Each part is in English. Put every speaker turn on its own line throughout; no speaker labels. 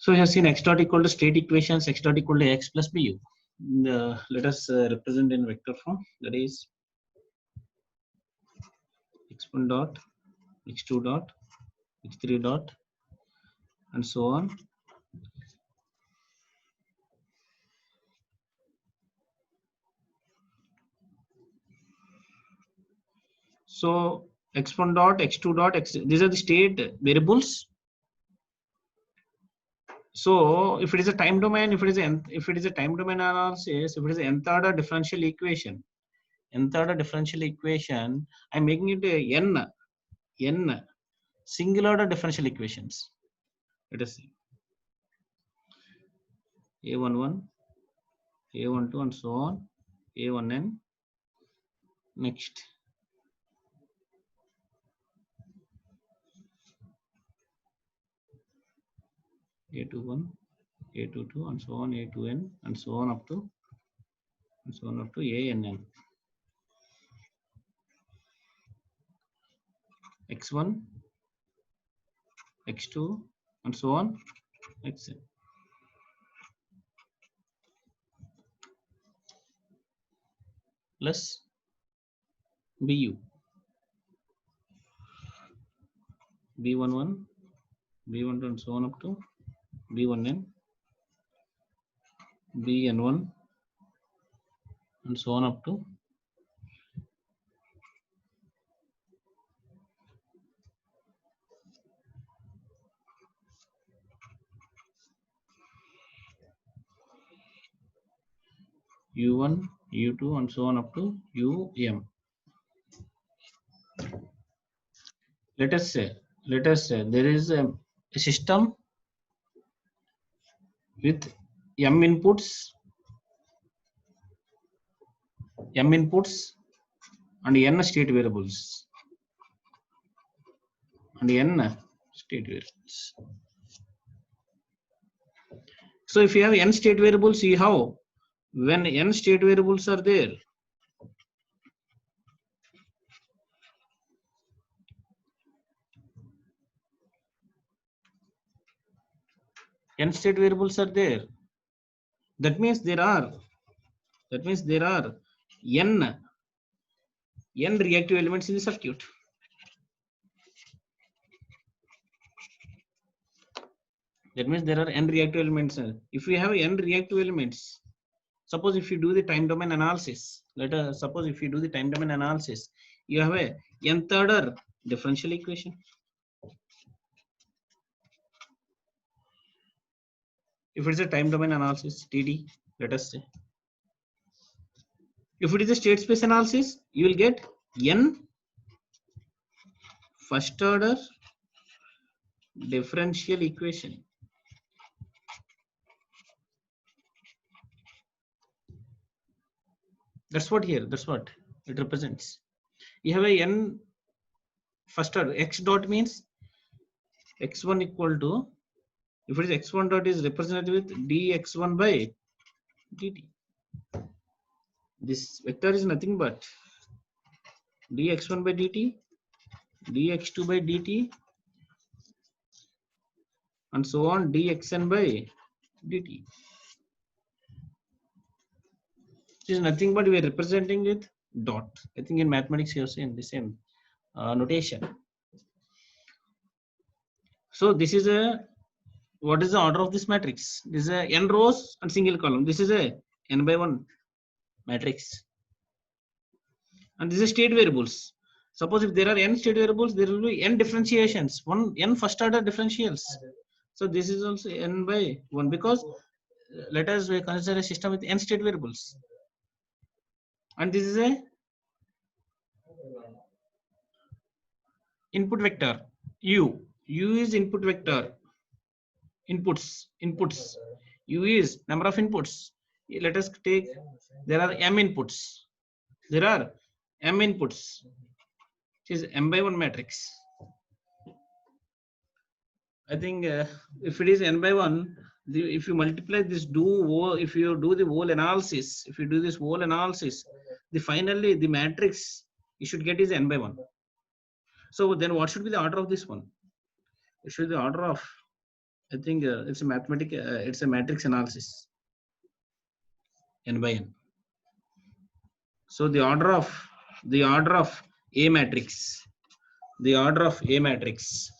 So we have seen x dot equal to state equations, x dot equal to x plus bu. Let us represent in vector form, that is x1 dot, x2 dot, x3 dot, and so on. So x1 dot, x2 dot, these are the state variables. So if it is a time domain, if it is a time domain analysis, if it is an nth order differential equation, I'm making it a n single order differential equations. Let us see. A11, A12, and so on. A1n. Next. A21, A22, and so on. A2n, and so on up to ANN. X1, X2, and so on. Xn. Plus BU. B11, B12, and so on up to B1n, Bn1, and so on up to U1, U2, and so on up to UM. Let us say there is a system with m inputs and n state variables So if you have n state variables, see how when n state variables are there, that means there are n reactive elements in the circuit. That means there are n reactive elements. If we have n reactive elements, suppose if you do the time domain analysis, you have a nth order differential equation. If it is a time domain analysis, TD, let us say. If it is a state space analysis, you will get n first order differential equation. That's what it represents. You have a n first order. X dot means x1 equal to, if it is x1 dot is represented with dx1 by dt. This vector is nothing but dx1 by dt, dx2 by dt, and so on dxn by dt. This is nothing but we are representing with dot. I think in mathematics you have seen the same notation. So this is what is the order of this matrix? This is a n rows and single column. This is a n by 1 matrix. And this is state variables. Suppose if there are n state variables, there will be n differentiations, n first order differentials. So this is also n by 1, because let us consider a system with n state variables. And this is a input vector u. U is input vector. Inputs. U is number of inputs. Let us take, there are m inputs. It is m by 1 matrix. I think if it is n by 1, if you multiply this, if you do the whole analysis, finally the matrix you should get is n by 1. So then what should be the order of this one? It should be the order of I think it's a mathematic. It's a matrix analysis. N by n. So the order of A matrix, the order of A matrix,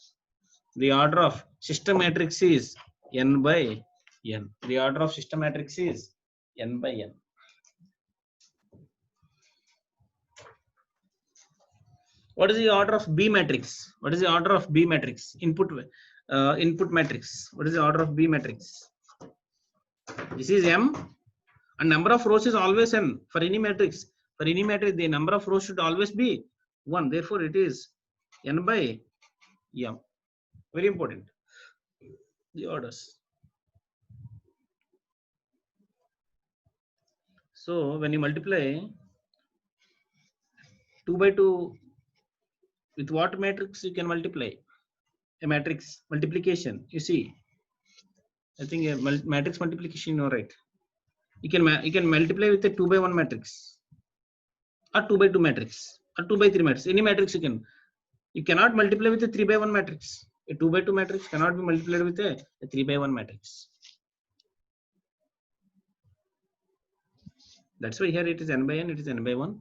the order of system matrix is n by n. The order of system matrix is n by n. What is the order of B matrix? What is the order of B matrix? Input matrix. What is the order of B matrix? This is M, and number of rows is always n for any matrix. For any matrix, the number of rows should always be 1. Therefore, it is n by m. Very important. The orders. So when you multiply 2 by 2 with what matrix you can multiply? A matrix multiplication. You see, I think a matrix multiplication. You know, right? You can multiply with a 2 by 1 matrix, or 2 by 2 matrix, or 2 by 3 matrix. Any matrix you can. You cannot multiply with a 3 by 1 matrix. A 2 by 2 matrix cannot be multiplied with a 3 by 1 matrix. That's why here it is n by n. It is n by 1.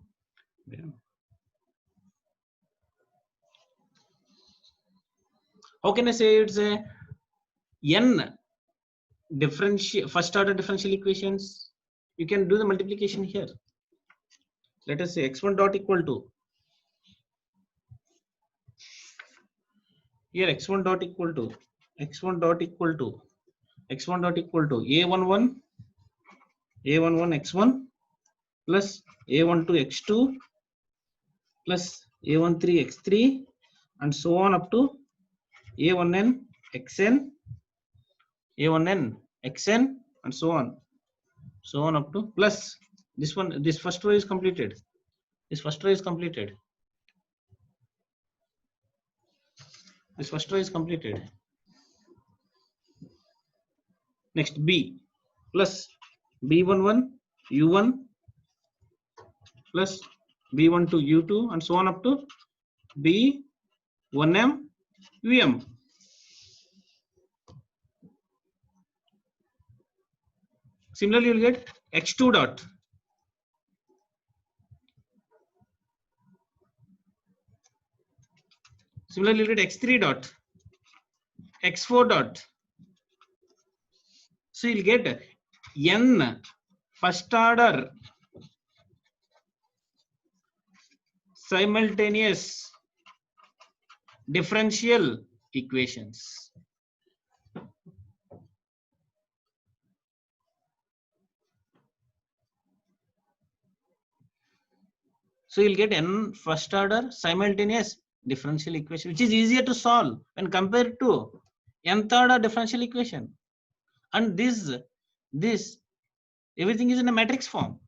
How can I say it's a n first order differential equations? You can do the multiplication here. Let us say x1 dot equal to, here x1 dot equal to a11 x1 plus a12 x2 plus a13 x3 and so on up to a1n xn and so on up to plus this one. This first row is completed. This first row is completed. Next B plus B11 U1 plus B12 U2 and so on up to B1M UM. Similarly, you will get x2 dot. Similarly, you will get x3 dot, x4 dot. So you will get n first order simultaneous differential equations. So you'll get n first order simultaneous differential equation, which is easier to solve when compared to nth order differential equation. And this everything is in a matrix form.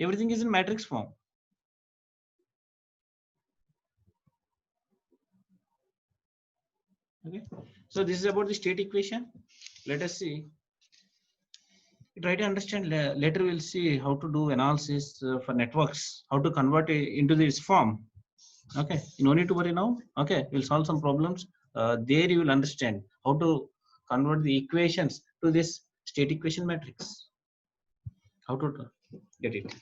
Everything is in matrix form. Okay. So this is about the state equation. Let us see. Try to understand. Later we'll see how to do analysis for networks, how to convert it into this form. Okay, you no need to worry now. Okay, we'll solve some problems. There you will understand how to convert the equations to this state equation matrix. How to get it.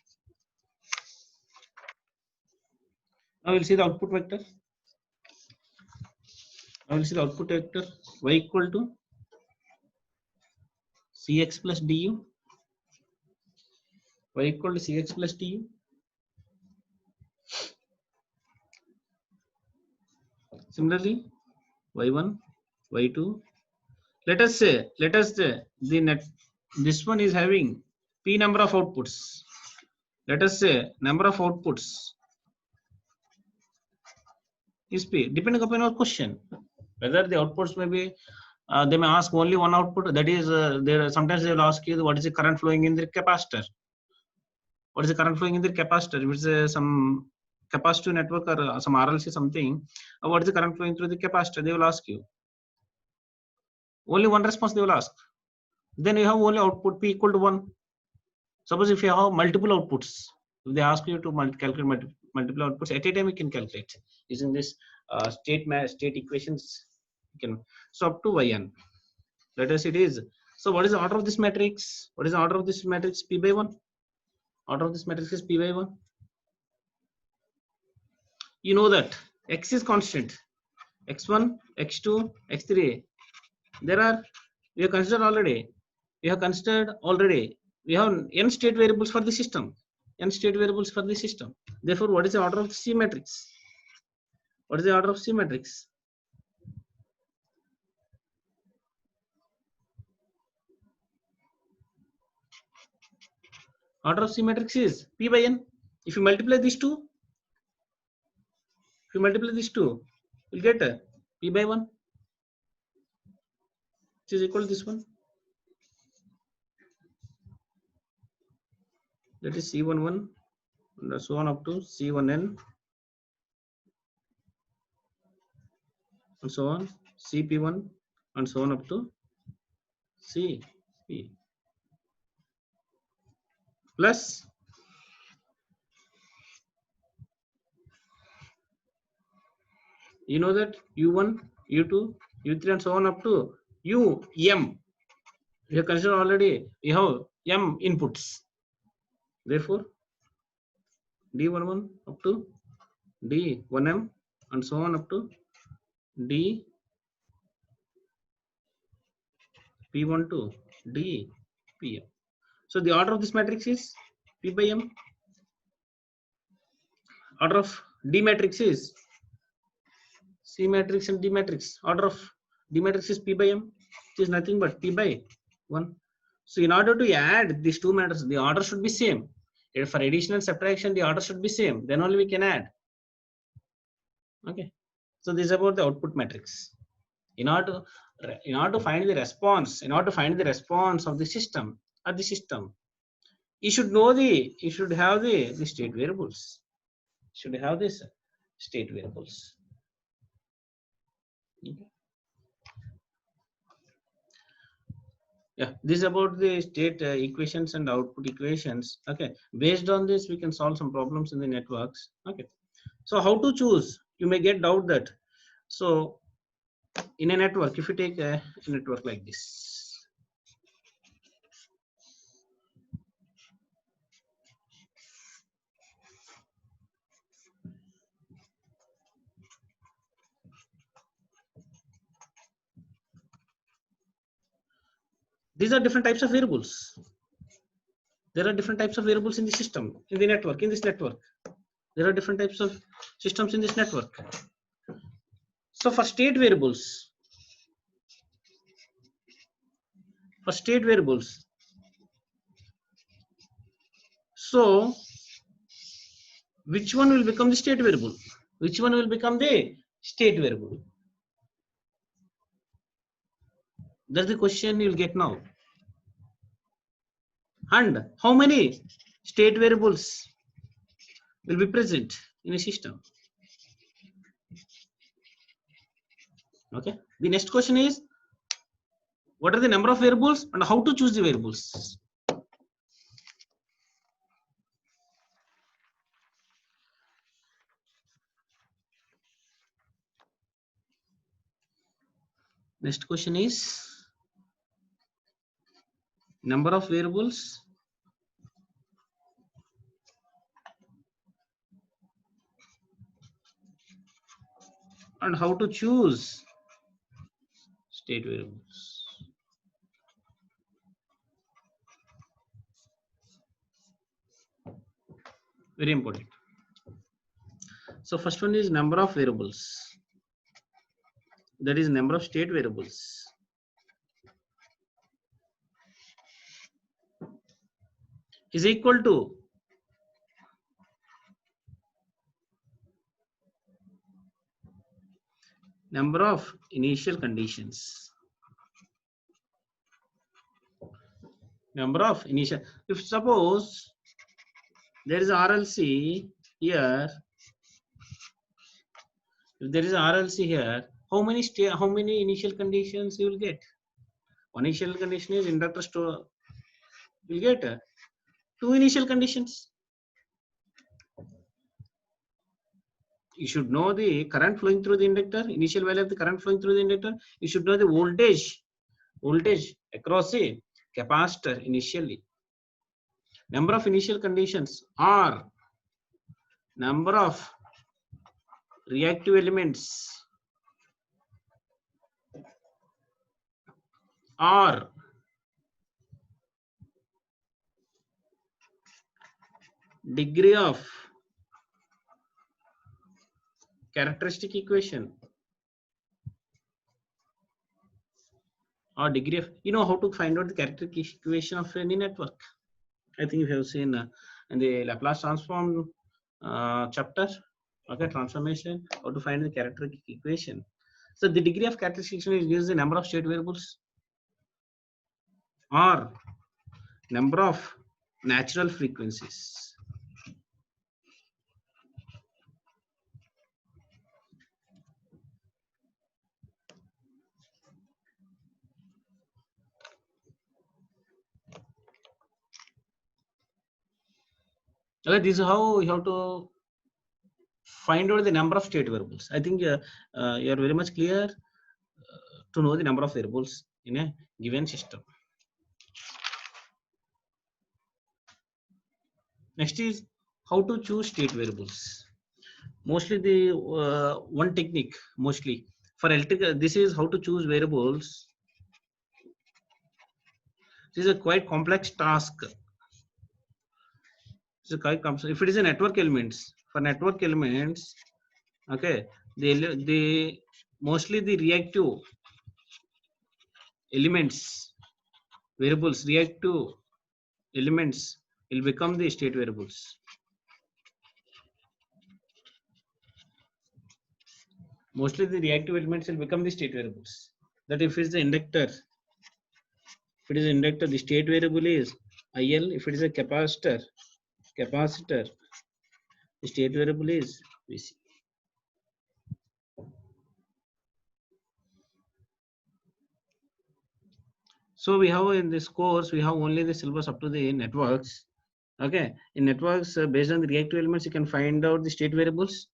Now we'll see the output vector. Now we'll see the output vector y equal to cx plus du. Y equal to cx plus du. Similarly, y1, y2. Let us say the net. This one is having p number of outputs. Let us say number of outputs is p, depending upon your question. Whether the outputs may be, they may ask only one output. That is, there sometimes they will ask you what is the current flowing in the capacitor. What is the current flowing in the capacitor? If it's some capacitive network or some RLC something, what is the current flowing through the capacitor? They will ask you. Only one response they will ask. Then you have only output p equal to 1. Suppose if you have multiple outputs, if they ask you to calculate multiple outputs at a time, you can calculate using this state equations You can, so up to yn. Let us it is. So what is the order of this matrix? What is the order of this matrix? P by 1. Order of this matrix is P by 1. You know that x is constant. X1, X2, X3. There are, we have considered already. We have n state variables for the system. N state variables for the system. Therefore, what is the order of the C matrix? What is the order of C matrix? Order of C matrix is P by N. If you multiply these two, you'll get P by 1, which is equal to this one. That is C11 and so on up to C1N and so on, CP1 and so on up to CP. Plus you know that U1, U2, U3 and so on up to UM. We have considered already, we have M inputs. Therefore, D11 up to D1M and so on up to D P1 to D PM. So the order of this matrix is P by M. Order of D matrix is C matrix and D matrix. Order of D matrix is P by M, which is nothing but P by 1. So in order to add these two matrices, the order should be same. If for addition and subtraction, the order should be same. Then only we can add. Okay. So this is about the output matrix. In order to find the response, of the system you should know you should have the state variables. Should have this state variables. Okay. Yeah, this is about the state equations and output equations. Okay, based on this we can solve some problems in the networks. Okay, so how to choose? You may get doubt that. So in a network, if you take a network like this, these are different types of variables. There are different types of variables in the system, in the network, in this network. There are different types of systems in this network. So for state variables, so which one will become the state variable? Which one will become the state variable? That's the question you'll get now. And how many state variables will be present in a system? Okay. The next question is, what are the number of variables and how to choose the variables? Next question is, number of variables and how to choose state variables. Very important. So first one is number of variables. That is number of state variables. Is equal to number of initial conditions. Number of initial. If suppose there is RLC here, if there is RLC here, how many initial conditions you will get? One initial condition is inductor store. You will get two initial conditions. You should know the current flowing through the inductor, initial value of the current flowing through the inductor. You should know the voltage across the capacitor initially. Number of initial conditions are number of reactive elements are degree of characteristic equation or degree of, you know how to find out the characteristic equation of any network. I think you have seen in the Laplace transform chapter, okay, transformation, how to find the characteristic equation. So the degree of characteristic equation is the number of state variables or number of natural frequencies. Okay, this is how you have to find out the number of state variables. I think you are very much clear to know the number of variables in a given system. Next is how to choose state variables. Mostly the one technique, mostly for electrical, this is how to choose variables. This is a quite complex task. So if it is a network elements, for network elements, okay, the mostly the reactive elements, variables, reactive elements will become the state variables. Mostly the reactive elements will become the state variables. That if it is the inductor, if it is an inductor, the state variable is IL. If it is a capacitor, the state variable is Vc. So we have in this course, we have only the syllabus up to the networks. Okay, in networks, based on the reactive elements, you can find out the state variables.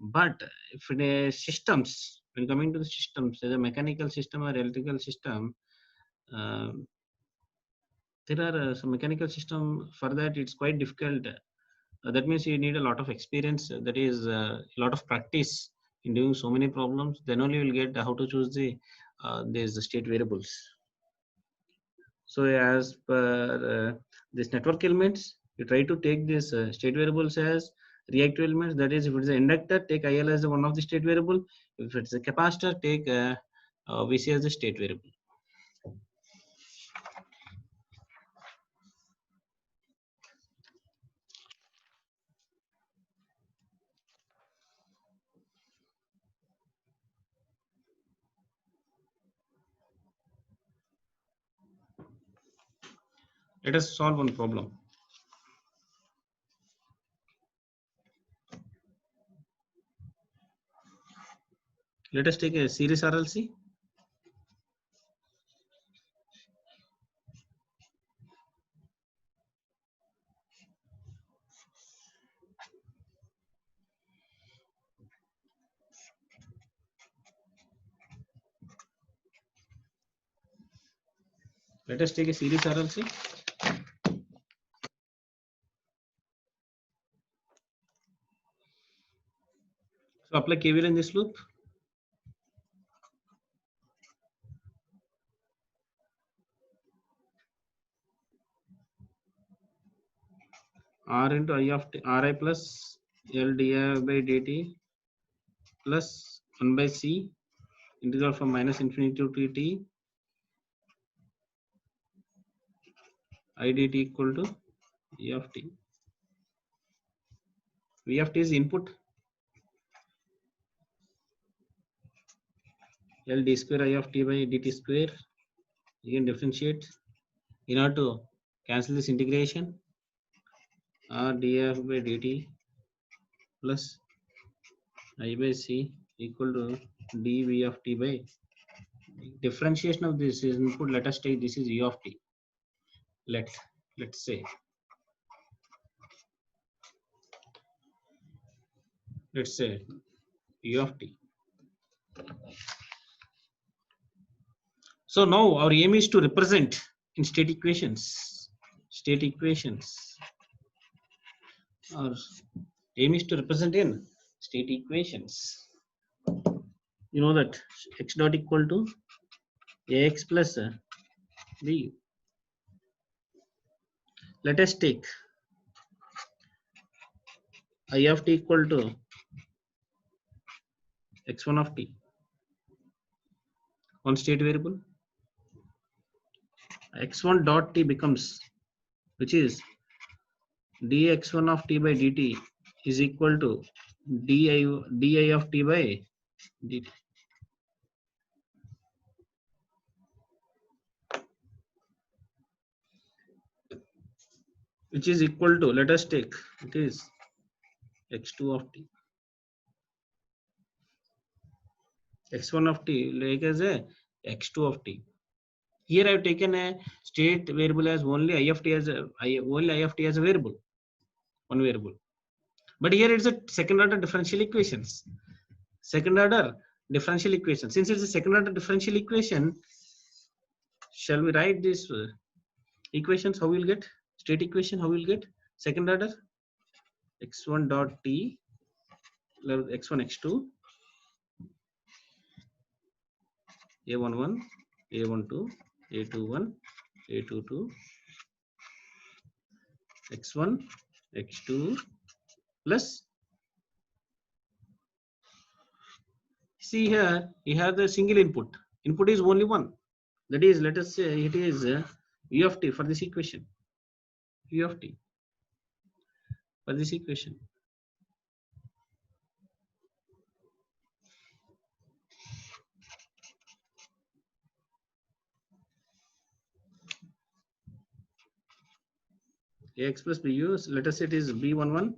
But if in a systems, when coming to the systems, as a mechanical system or electrical system, there are some mechanical system. For that, it's quite difficult. That means you need a lot of experience. That is a lot of practice in doing so many problems. Then only you will get how to choose the these state variables. So as per this network elements, you try to take this state variables as reactive elements. That is, if it is an inductor, take IL as one of the state variable. If it's a capacitor, take Vc as the state variable. Let us solve one problem. Let us take a series RLC. Let us take a series RLC. So apply KVL in this loop. R into I of t, Ri plus L di by dt plus 1 by C integral from minus infinity to t I dt equal to E of t. V of t is input. L d square I of t by dt square. You can differentiate in order to cancel this integration. R df by dt plus I by C equal to dv of t by differentiation of this is input. Let us take this is E of t. Let's say let's say u of t. So now our aim is to represent in state equations. State equations. Our aim is to represent in state equations. You know that x dot equal to ax plus b. Let us take I of t equal to x1 of t, one state variable. X1 dot t becomes, which is dx1 of t by dt is equal to di of t by dt. Which is equal to, let us take, it is x2 of t. x1 of t like as a x2 of t. Here I have taken a state variable as only I of t as a variable, one variable. But here it's a second order differential equations. Second order differential equation. Since it's a second order differential equation, shall we write this equations? How we'll get state equation? How we'll get second order? X1 dot t, x1 x2, a11, a12, a21, a22, x1 x2 plus. See here, you have the single input. Input is only one. That is, let us say it is u of t for this equation. U of t for this equation. Ax plus bu, let us say it is b11,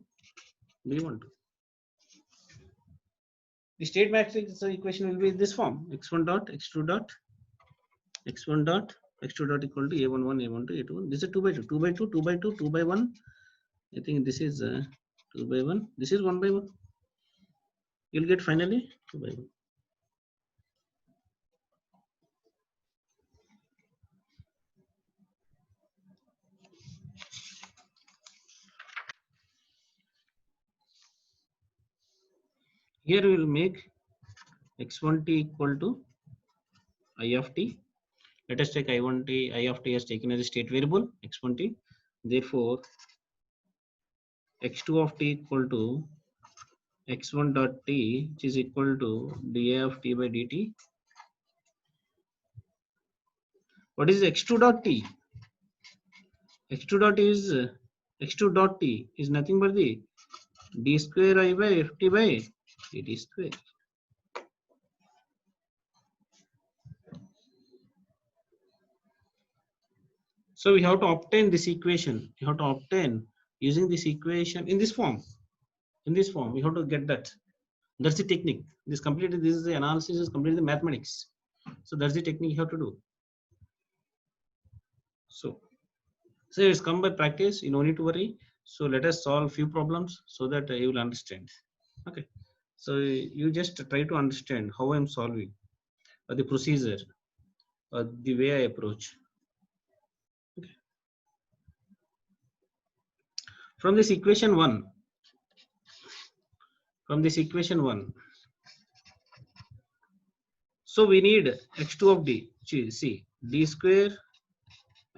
b12. The state matrix equation will be in this form: x1 dot x2 dot x1 dot x2 dot equal to a11, a12, a21. This is 2 by 2, 2 by 2, 2 by 2, 2 by 1. I think this is 2 by 1. This is 1 by 1. You'll get finally 2 by 1. Here we will make x1t equal to I of t. Let us take I1t, I of t as taken as a state variable x1t. Therefore, x2 of t equal to x1 dot t, which is equal to di of t by dt. What is x2 dot t? x2 dot is x2 dot t is nothing but the d square I by ft by dt square. So we have to obtain this equation. You have to obtain using this equation in this form. In this form, we have to get that. That's the technique. This is the analysis, is completely mathematics. So that's the technique you have to do. So it's come by practice. You don't need to worry. So let us solve few problems so that you will understand. Okay. So you just try to understand how I'm solving, or the procedure, or the way I approach. Okay. From this equation 1, so we need x2 of d. See, d square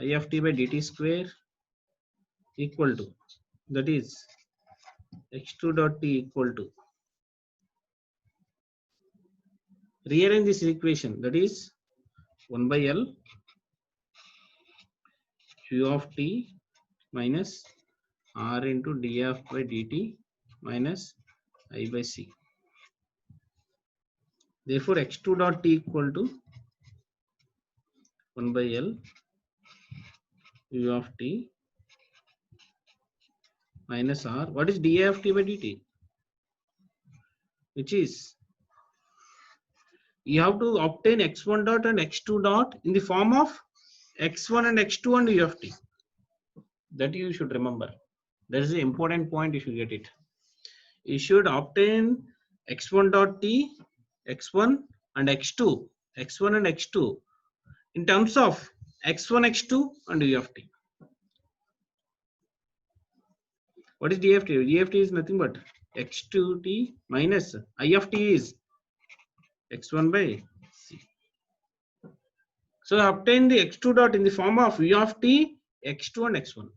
I of t by dt square equal to, that is x2 dot t equal to, rearrange this equation, that is 1 by L q of t minus r into df by dt minus I by c. Therefore, x2 dot t equal to 1 by L u of t minus r. What is di of t by dt? Which is, you have to obtain x1 dot and x2 dot in the form of x1 and x2 and u of t. That you should remember. That is the important point. You should get it. you should obtain x1 dot t, x1 and x2, x1 and x2 in terms of x1, x2 and u of t. What is d of t? d of t is nothing but x2t minus I of t is x1 by c. So obtain the x2 dot in the form of u of t, x2 and x1.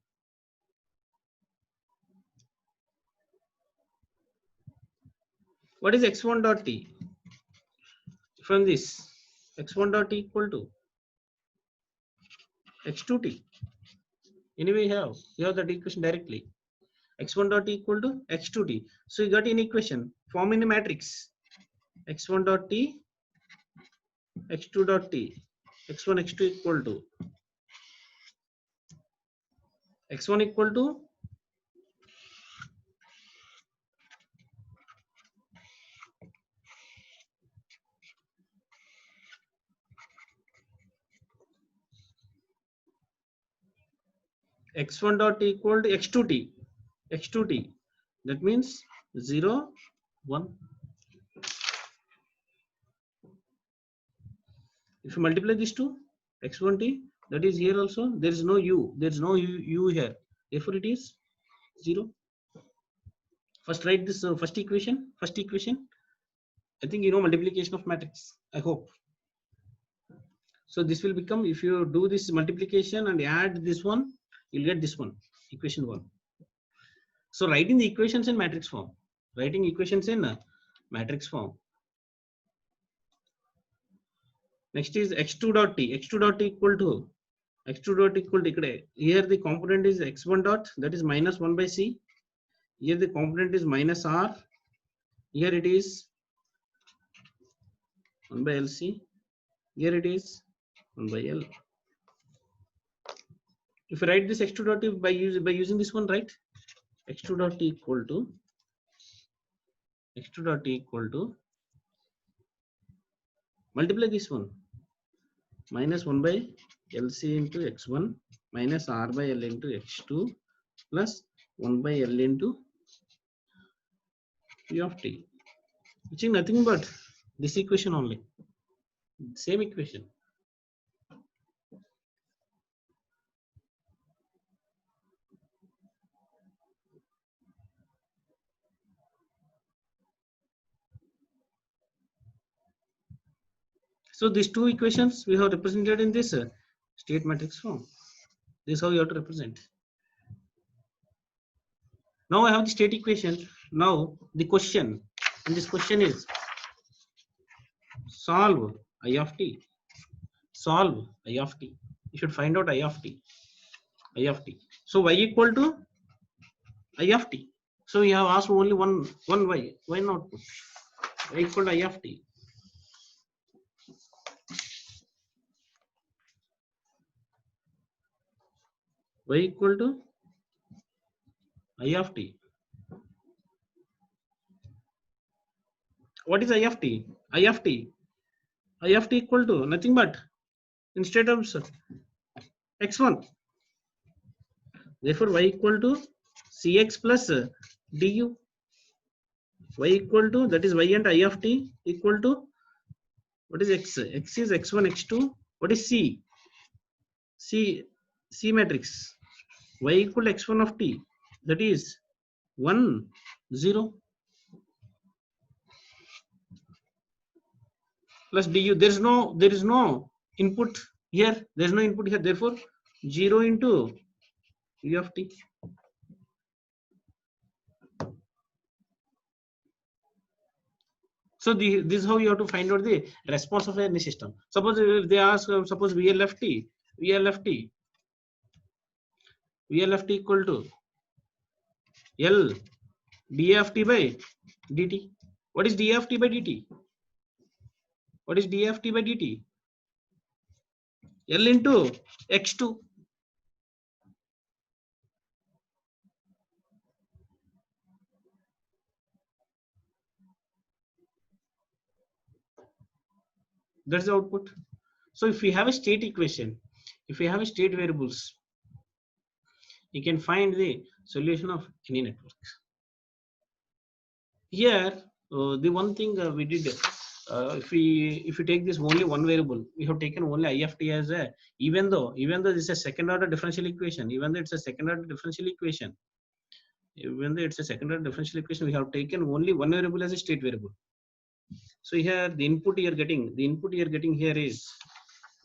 What is x1 dot t? From this, x1 dot t equal to x2t. Anyway, you have that equation directly. X1 dot t equal to x2t. So you got an equation form in the matrix. X1 dot t, x2 dot t, x1, x2 equal to x1 equal to x1 dot t equal to x2t, x2t. That means 0, 1. If you multiply these two, x1t, that is here also, there is no u, there is no u here. Therefore, it is 0. First, write this first equation. First equation. I think you know multiplication of matrix. I hope. So this will become, if you do this multiplication and add this one, you'll get this one, equation 1. So writing the equations in matrix form. Writing equations in matrix form. Next is x2 dot t. x2 dot t equal to x2 dot equal to here the component is x1 dot, that is minus 1 by c. Here the component is minus r. Here it is 1 by lc. Here it is 1 by l. If you write this x2 dot t by using this one, right? x2 dot t equal to x2 dot t equal to multiply this one minus 1 by lc into x1 minus r by l into x2 plus 1 by l into u of t, which is nothing but this equation only, same equation. So these two equations we have represented in this state matrix form. This is how you have to represent. Now I have the state equation. Now the question, and this question is solve I of t. Solve I of t. You should find out I of t. I of t. So y equal to I of t. So we have asked only one y. Why not put y equal to I of t? Y equal to I of t. What is I of t? I of t. I of t equal to nothing but instead of x1. Therefore, y equal to cx plus du. Y equal to, that is y and I of t equal to, what is x? X is x1, x2. What is c? C matrix. Y equal to x1 of t. That is 1, 0 plus du. There is no input here. There is no input here. Therefore, 0 into u of t. So this is how you have to find out the response of any system. Suppose if they ask, suppose VLFT equal to L dft by dt. What is dft by dt? What is dft by dt? L into x2. That's the output. So if we have a state equation, if we have a state variables, you can find the solution of any network. here the one thing we did, if we take this only one variable, we have taken only I of t as a, even though this is a second order differential equation, even though it's a second order differential equation, even though it's a second order differential equation, we have taken only one variable as a state variable. So here the input you are getting, here is,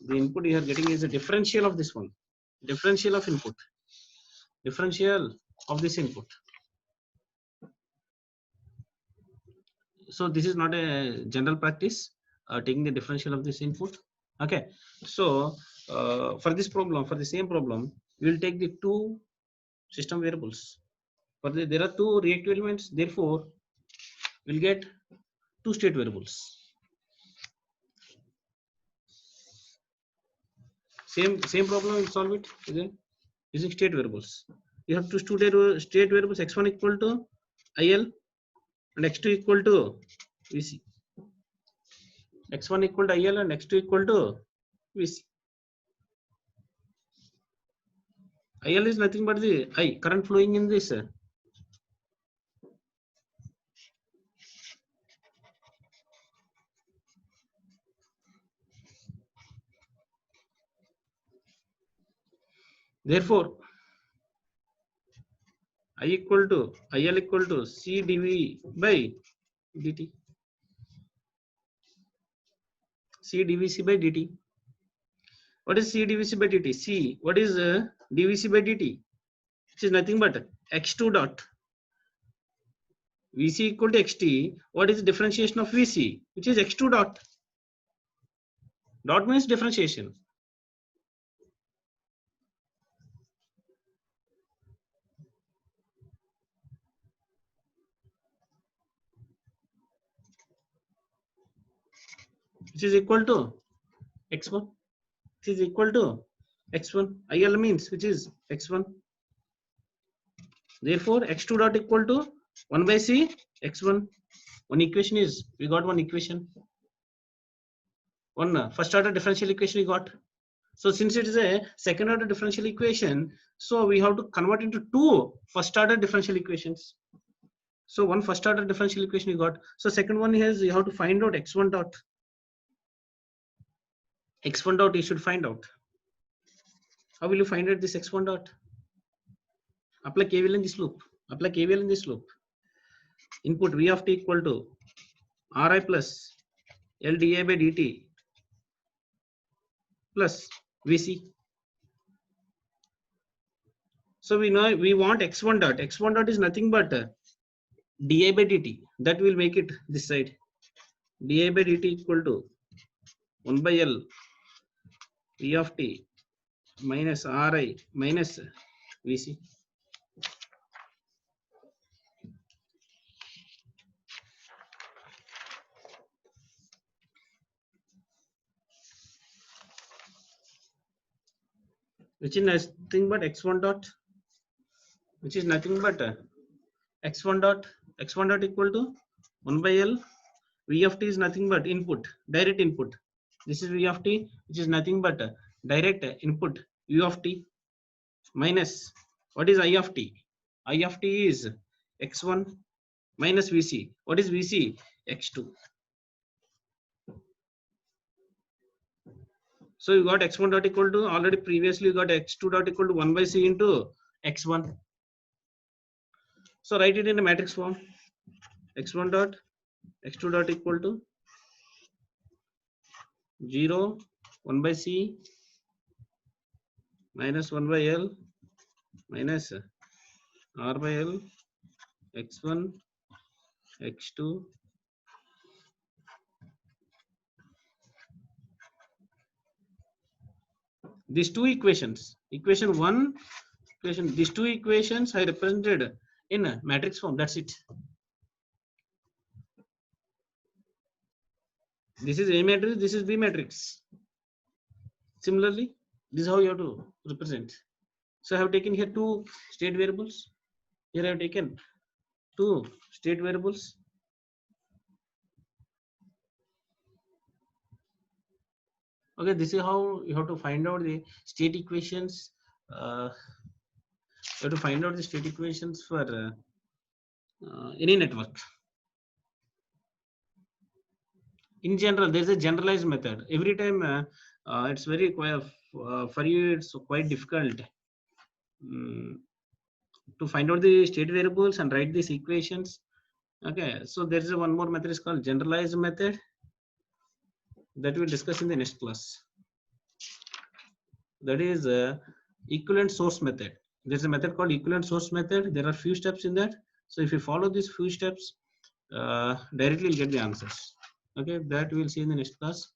the input you are getting is a differential of this one, differential of input, differential of this input. So this is not a general practice, taking the differential of this input. Okay, so for this problem, for the same problem, we will take the two system variables. There are two reactive elements, therefore we'll get two state variables. Same problem, we'll solve it again using state variables. You have two state variables, x1 equal to IL and x2 equal to VC. x1 equal to IL and x2 equal to VC. IL is nothing but the I current flowing in this. Therefore, IL equal to C dV by dt. C dVc by dt. What is C dVc by dt? C, what is dVc by dt? Which is nothing but x2 dot. Vc equal to xt. What is the differentiation of Vc? Which is x2 dot. Dot means differentiation. Which is equal to x1. Which is equal to x1. IL means which is x1. Therefore, x2 dot equal to 1 by c x1. One equation is, we got one equation. One first order differential equation we got. So since it is a second order differential equation, so we have to convert into two first order differential equations. So one first order differential equation you got. So second one is you have to find out x1 dot. X1 dot you should find out. How will you find out this x1 dot? Apply KVL in this loop. Apply KVL in this loop. Input V of t equal to Ri plus L dA by dt plus Vc. So we know we want x1 dot. X1 dot is nothing but dI by dt. That will make it this side. dI by dt equal to 1 by L V of t minus Ri minus Vc. Which is nothing but x1 dot, which is nothing but x1 dot equal to 1 by L. V of t is nothing but input, direct input. This is V of t, which is nothing but direct input U of t minus, what is I of t? I of t is x1 minus Vc. What is Vc? x2. So you got x1 dot equal to, already previously you got x2 dot equal to 1 by c into x1. So write it in a matrix form. x1 dot, x2 dot equal to 0, 1 by c minus 1 by L minus R by L, x1, x2. These two equations, equation 1, these two equations I represented in a matrix form. That's it. This is A matrix, this is B matrix. Similarly, this is how you have to represent. So I have taken here two state variables. Here I have taken two state variables. Okay, this is how you have to find out the state equations. You have to find out the state equations for any network. In general, there's a generalized method. Every time it's very quite for you, it's quite difficult to find out the state variables and write these equations. Okay, so there is one more method is called generalized method that we'll discuss in the next class. That is equivalent source method. There's a method called equivalent source method. There are few steps in that. So if you follow these few steps, directly you'll get the answers. Okay, that we'll see in the next class.